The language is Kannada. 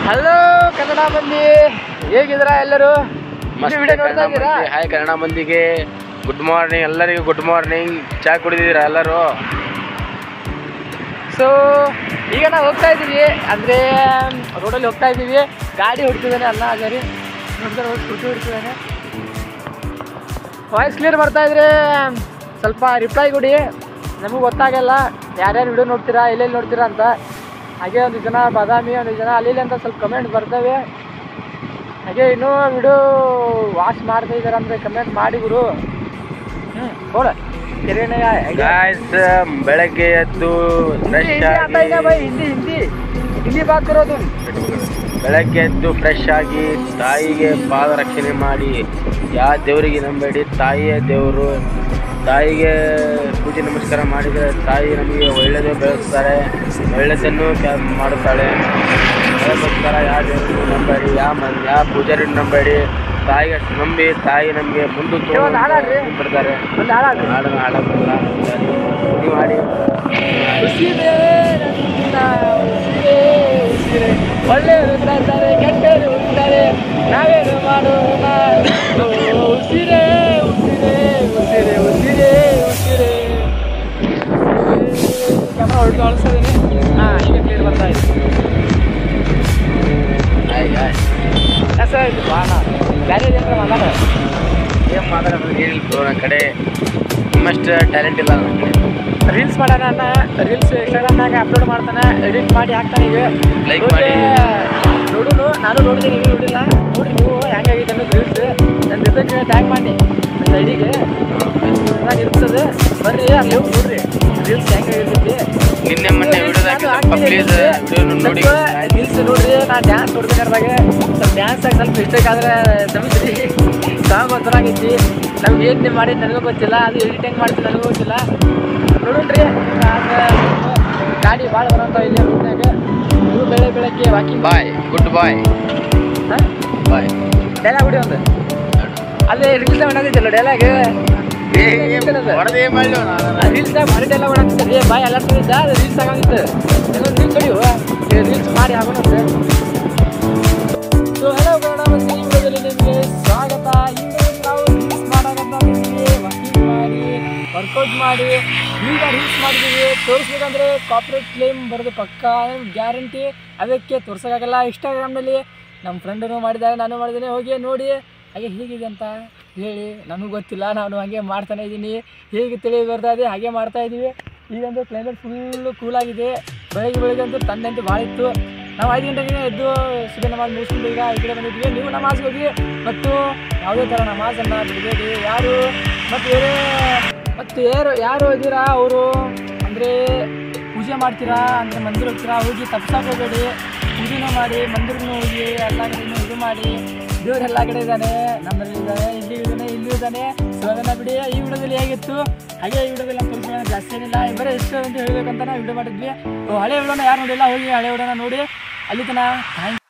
ಹಲೋ ಕನ್ನಡ ಮಂದಿ, ಹೇಗಿದ್ದೀರಾ ಎಲ್ಲರೂ? ವಿಡಿಯೋ ನೋಡ್ತಾ ಇದ್ದೀರಾ? ಹಾಯ್ ಕನ್ನಡ ಮಂದಿಗೆ ಗುಡ್ ಮಾರ್ನಿಂಗ್, ಎಲ್ಲರಿಗೂ ಗುಡ್ ಮಾರ್ನಿಂಗ್. ಚಾ ಕುಡಿದಿದ್ದೀರಾ ಎಲ್ಲರೂ? ಸೊ ಈಗ ನಾವು ಹೋಗ್ತಾ ಇದ್ದೀವಿ, ಅಂದರೆ ರೋಡಲ್ಲಿ ಹೋಗ್ತಾ ಇದ್ದೀವಿ. ಗಾಡಿ ಹೊಡ್ತಿದ್ದಾನೆ ಅಲ್ಲ ಸರಿ ನೋಡಿದ್ರೆ ಸ್ಕೂಟಿ ಹೊಡ್ತಿದ್ದಾನೆ. ವಾಯ್ಸ್ ಕ್ಲಿಯರ್ ಬರ್ತಾ ಇದ್ರೆ ಸ್ವಲ್ಪ ರಿಪ್ಲೈ ಕೊಡಿ, ನಮಗೆ ಗೊತ್ತಾಗಲ್ಲ ಯಾರ್ಯಾರು ವಿಡಿಯೋ ನೋಡ್ತೀರಾ, ಎಲ್ಲೆಲ್ಲಿ ನೋಡ್ತೀರಾ ಅಂತ. ಹಾಗೆ ಒಂದು ಜನ ಬಾದಾಮಿ, ಒಂದು ಜನ ಅಲ್ಲಿ ಅಂತ ಸ್ವಲ್ಪ ಕಮೆಂಟ್ ಬರ್ತವೆ. ಹಾಗೆ ಇನ್ನೂ ವಿಡಿಯೋ ವಾಚ್ ಮಾಡ್ತಾ ಇದ್ದಾರೆ ಅಂದರೆ ಕಮೆಂಟ್ ಮಾಡಿ ಗುರು. ಹೋಡ ಗಾಯ್ಸ್, ಬೆಳಗ್ಗೆ ಎದ್ದು ಹಿಂದಿ ಬಾತಿರೋದು. ಬೆಳಗ್ಗೆ ಎದ್ದು ಫ್ರೆಶ್ ಆಗಿ ತಾಯಿಗೆ ಪಾದ ರಕ್ಷಣೆ ಮಾಡಿ, ಯಾವ ದೇವರಿಗೆ ನಂಬೇಡಿ, ತಾಯಿಯೇ ದೇವರು. ತಾಯಿಗೆ ಪೂಜೆ ನಮಸ್ಕಾರ ಮಾಡಿದರೆ ತಾಯಿ ನಮಗೆ ಒಳ್ಳೆಯದೇ ಬೆಳೆಸ್ತಾರೆ, ಒಳ್ಳೆಯದನ್ನು ಮಾಡುತ್ತಾಳೆ. ಅದಕ್ಕೋಸ್ಕರ ಯಾವ ದೇವರನ್ನು ನಂಬೇಡಿ, ಯಾವ ಪೂಜಾರಿನ ನಂಬೇಡಿ, ತಾಯಿಗೆ ಅಷ್ಟು ನಂಬಿ ತಾಯಿ ನಮಗೆ ಮುಂದೆ ಬಿಡ್ತಾರೆ. ಹಾಡನ್ನು ಹಾಡೋದಿಲ್ಲ, ನೀವು ಹಾಡಿ. ಒಳ್ಳೆಯವರು ಇರ್ತಾರೆ, ಕೆಟ್ಟವರು ಇರ್ತಾರೆ, ನಾವೇನು ಮಾಡೋಣ. ಉಸಿರೇ ಉಸಿರೇ ಉಸಿರೇ ಉಸಿರೇ ಉಸಿರೇ. ಕ್ಯಾಮ್ರಾ ಹೊರಟು ಅಳಿಸೋದೇನೆ. ಹಾಂ, ಈಗ ಕ್ಲಿಯರ್ ಬರ್ತಾ ಇದೆ. ಆಯ್ತು ಬಾಣ ಬೇರೆ ಜನರ ಮಾತಾಡ ಏನು ಮಾತಾಡೋದು ಏನಿಲ್ಲ ನನ್ನ ಕಡೆ, ನಿಮ್ಮಷ್ಟು ಟ್ಯಾಲೆಂಟ್ ಇಲ್ಲ ನನ್ನ ಕಡೆ. ರೀಲ್ಸ್ ಮಾಡೋಣ ಅಣ್ಣ, ರೀಲ್ಸ್ ಇನ್ಸ್ಟಾಗ್ರಾಮ್ನಾಗ ಅಪ್ಲೋಡ್ ಮಾಡ್ತಾನೆ, ಎಡಿಟ್ ಮಾಡಿ ಹಾಕ್ತಾನೆ. ಈಗ ಲೈಕ್ ಮಾಡಿ ನೋಡು, ನಾನು ನೋಡಿದ್ದೀನಿ, ನೀವು ನೋಡಿಲ್ಲ. ನೋಡಿರಿ ನೀವು ಹೆಂಗಾಗಿದೆ ಅನ್ನೋದು ರೀಲ್ಸ್. ನನ್ನ ಜೊತೆಗೆ ಟ್ಯಾಗ್ ಮಾಡಿ ನನ್ನ ಐಡಿಗೆ ಚೆನ್ನಾಗಿ ಇರ್ತದೆ. ಬರ್ರಿ ಅಲ್ಲಿ ಹೋಗಿ ನೋಡ್ರಿ ರೀಲ್ಸ್ ಹೆಂಗಾಗಿರ್ತೈತಿ. ನಿನ್ನೆ ಮೊನ್ನೆ ಪ್ಲೀಸ್ ನೋಡಿ ರೀಲ್ಸ್ ನೋಡ್ರಿ. ನಾನು ಡ್ಯಾನ್ಸ್ ಹೊಡ್ಬೇಕಾದಾಗ ಸ್ವಲ್ಪ ಡ್ಯಾನ್ಸಾಗಿ ಸ್ವಲ್ಪ ಮಿಸ್ಟೇಕ್ ಆದರೆ ಕ್ಷಮಿಸ್ರಿ. ಸಾಂಗ್ ಚೆನ್ನಾಗೈತಿ. ನಮ್ಗೆ ಏನು ಮಾಡಿ ನನಗೂ ಗೊತ್ತಿಲ್ಲ, ಅದು ಎಡಿಟಿಂಗ್ ಮಾಡ್ತೀನಿ ನನಗೂ ಗೊತ್ತಿಲ್ಲ. ನೋಡ್ರಿ ಗಾಡಿ ಭಾಳ ಬರೋಂಥ ಇಲ್ಲಿ ರೂಟ್ನಾಗ. ನೀವು ಬೆಳಗ್ಗೆ ವಾಕಿಂಗ್ ಬಾಯ್, ಗುಡ್ ಬಾಯ್, ಹಾಂ ಬಾಯ್. ಡೈಲಾಗ್ ಬಿಡಿ ಒಂದು ಅಲ್ಲೇ ರೀಲ್ಸ್ ಮಾಡೋದಿದ್ದಲ್ಲ ಡೈಲಾಗ್. ರೀಲ್ಸ್ದಾಗ ಮಾಡಿ ಡೈಲಾಗ್ ಮಾಡಾಕ್ತಾರೆ ಬಾಯ್ ಎಲ್ಲ ಇದ್ದ, ಅದು ರೀಲ್ಸ್ ಆಗೋದಿತ್ತು. ಇನ್ನೊಂದು ರೀಲ್ಸ್ ಹೊಡಿಯುವ, ರೀಲ್ಸ್ ಮಾಡಿ ಆಗೋಣಂತೆ. ಸೊ ಹಲೋ ಕನ್ನಡ ಮಂದಿ, ಈ ವಿಡಿಯೋದಲ್ಲಿ ನಿಮಗೆ ಸ್ವಾಗತ. ಈಗ ನಾವು ರೀಲ್ಸ್ ಮಾಡೋದಂತ ನಿಮಗೆ ವಾಕಿಂಗ್ ಮಾಡಿ ವರ್ಕೌಟ್ ಮಾಡಿ ಈಗ ರೀಲ್ಸ್ ಮಾಡಿದ್ದೀವಿ. ತೋರಿಸ್ಬೇಕಂದ್ರೆ ಕಾಪರೇಟ್ ಕ್ಲೇಮ್ ಬರೋದು ಪಕ್ಕ ಗ್ಯಾರಂಟಿ. ಅದಕ್ಕೆ ತೋರ್ಸೋಕ್ಕಾಗಲ್ಲ. ಇನ್ಸ್ಟಾಗ್ರಾಮ್ನಲ್ಲಿ ನಮ್ಮ ಫ್ರೆಂಡನ್ನು ಮಾಡಿದ್ದಾರೆ, ನಾನು ಮಾಡಿದ್ದೀನಿ. ಹೋಗಿ ನೋಡಿ ಹಾಗೆ ಹೇಗಿದೆ ಅಂತ ಹೇಳಿ. ನನಗೂ ಗೊತ್ತಿಲ್ಲ, ನಾನು ಹಾಗೆ ಮಾಡ್ತಾನೆ ಇದ್ದೀನಿ. ಹೇಗೆ ತಿಳಿ ಬರ್ತಾ ಇದೆ ಹಾಗೆ ಮಾಡ್ತಾಯಿದ್ದೀವಿ. ಈಗಂತೂ ಕ್ಲೈಮೇಟ್ ಫುಲ್ಲು ಕೂಲಾಗಿದೆ. ಬೆಳಗ್ಗೆ ಅಂತೂ ತಂದಂತೂ ಭಾಳ ಇತ್ತು. ನಾವು 5 ಗಂಟೆಗೆ ಎದ್ದು ಸುಬೆ ನಮಾಜ್ ಮುಗಿಸ್ಕೊಂಡು ಈಗ ಈ ಕಡೆ ಬಂದಿದ್ವಿ. ನೀವು ನಮಾಜ್ ಹೋಗಿ ಮತ್ತು ಯಾವುದೇ ಥರ ನಮಾಜನ್ನು ಬಿಡಬೇಡಿ ಯಾರು. ಮತ್ತು ಯಾರು ಇದ್ದೀರಾ ಅವರು ಅಂದರೆ ಪೂಜೆ ಮಾಡ್ತೀರಾ ಅಂದರೆ ಮಂದಿರ ಹೋಗ್ತೀರಾ, ಹೋಗಿ ತಪ್ಪಿಸೋಕೆ ಹೋಗಬೇಡಿ. ಪೂಜೆನೂ ಮಾಡಿ, ಮಂದಿರನೂ ಹೋಗಿ, ಎಲ್ಲ ಕಡೆಯೂ ಇದು ಮಾಡಿ. ದೇವ್ರು ಎಲ್ಲ ಕಡೆ ಇದ್ದಾನೆ, ನಮ್ಮಲ್ಲಿ ಇದ್ದಾನೆ, ಇಲ್ಲಿ ಇದ್ದಾನೆ, ಇಲ್ಲೂ ಇದ್ದಾನೆ. ಸೊ ಅದನ್ನು ಬಿಡಿ. ಈ ವಿಡಿಯೋದಲ್ಲಿ ಹೇಗಿತ್ತು ಹಾಗೆ ಈ ವಿಡಿಯೋದಲ್ಲಿ ನಮ್ಮ ತೋರಿಸೋಣ, ಜಾಸ್ತಿ ಏನಿಲ್ಲ. ಬರೀ ಎಷ್ಟು ಅಂತ ಹೇಳಬೇಕಂತ ನಾವು ವಿಡಿಯೋ ಮಾಡಿದ್ವಿ. ಹಳೆ ವಿಡಿಯೋನ ಯಾರು ನೋಡಿಲ್ಲ ಹೋಗಿ ಹಳೆ ವಿಡಿಯೋನ ನೋಡಿ. ಅಲ್ಲಿ ತನಕ